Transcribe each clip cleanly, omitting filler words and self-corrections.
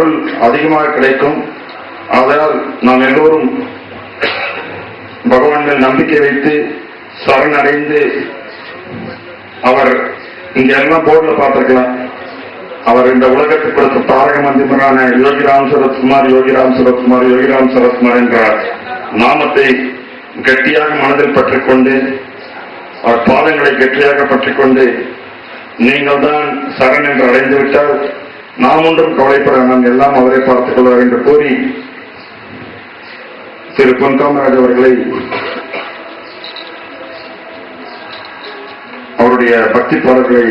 அருள் அதிகமாக கிடைக்கும். ஆதலால் நாம் எல்லோரும் பகவான் மேல் நம்பிக்கை வைத்து சரணடைந்து, அவர் இங்க எல்லாம் போர்டில் பார்த்திருக்கலாம், அவர் இந்த உலகத்துக்கு கொடுத்த தாரக மந்திரமான யோகிராம் சரத்குமார் யோகிராம் சரத்குமார் யோகிராம் சரத்குமார் என்ற நாமத்தை கட்டியாக மனதில் பற்றிக்கொண்டு, அவர் பாதங்களை கட்டியாக பற்றிக்கொண்டு, நீங்கள் தான் சரண் என்று அடைந்துவிட்டால் நாம் ஒன்றும் கவலைப்பட நாம் எல்லாம் அவரை பார்த்துக் கொள்வார் என்று கூறி திரு பொன் காமராஜ் அவர்களை அவருடைய பக்தி பாடல்களை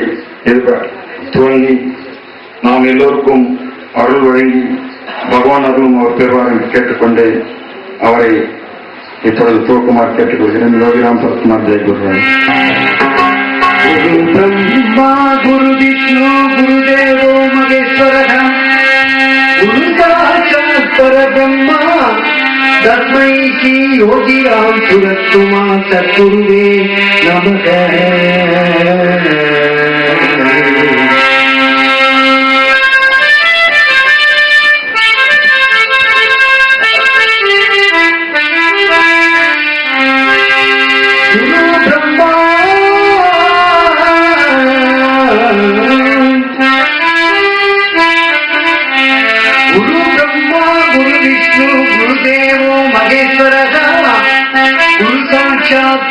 துவங்கி நாம் எல்லோருக்கும் அருள் வழங்கி பகவான் அருளும் அவர் பெறுவார் என்று கேட்டுக்கொண்டு அவரை இப்பொழுது துவக்குமார் கேட்டுக்கொள்கிறேன். யோகிராம் சரத்குமார் ஜெயகுரு. ब्रह्मा गुरु विष्णु गुरुदेवो महेश्वरः गुरु साक्षात् परब्रह्मा तस्मै श्री योगिराम सूरत्कुमार सद्गुरुवे नमः.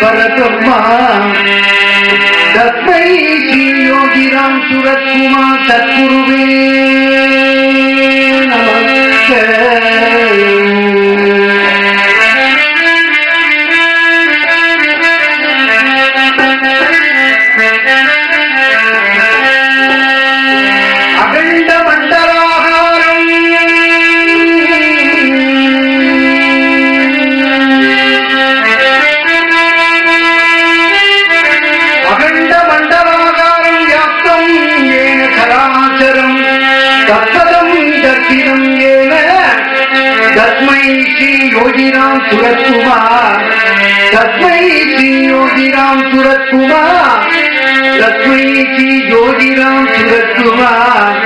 परब्रह्मा तस्मै श्री योगिराम सूरत्कुमार सद्गुरुवे तस्मै श्री योगिराम सूरत्कुमार तस्मै श्री योगिराम सूरत्कुमार तस्मै श्री योगिराम सूरत्कुमार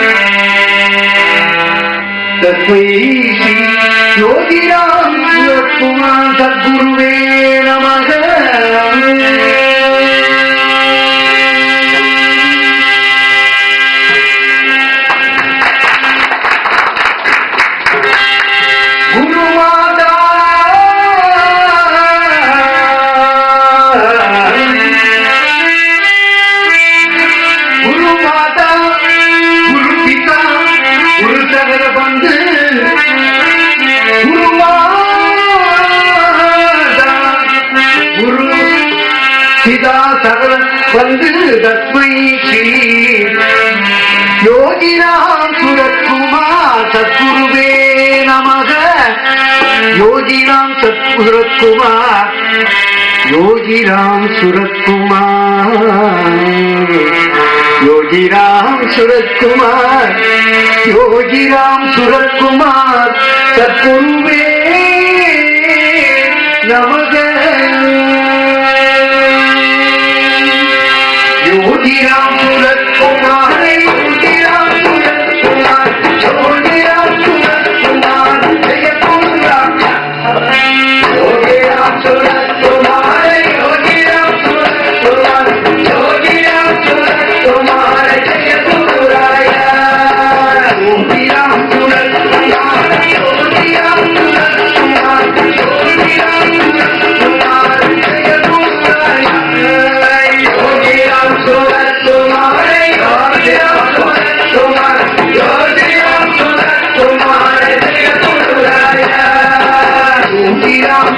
तस्मै श्री योगिराम सूरत्कुमार सद्गुरुवे नमः. तस्मै श्री योगिराम सूरत्कुमार सद्गुरुवे नमः. योगिराम सूरत्कुमार योगिराम सूरत्कुमार योगिराम सूरत्कुमार योगिराम सूरत्कुमार सद्गुरुवे नमः. योगिराम सूरत्कुमार योगिराम सूरत्कुमार योगिराम सूरत्कुमार जय गुरुराम. योगिराम सूरत्कुमार योगिराम सूरत्कुमार योगिराम सूरत्कुमार जय गुरुराय. योगिराम सूरत्कुमार योगिराम सूरत्कुमार योगिराम सूरत्कुमार जय गुरुराय. योगिराम सूरत्कुमार योगिराम सूरत्कुमार योगिराम सूरत्कुमार जय गुरुराय. योगिराम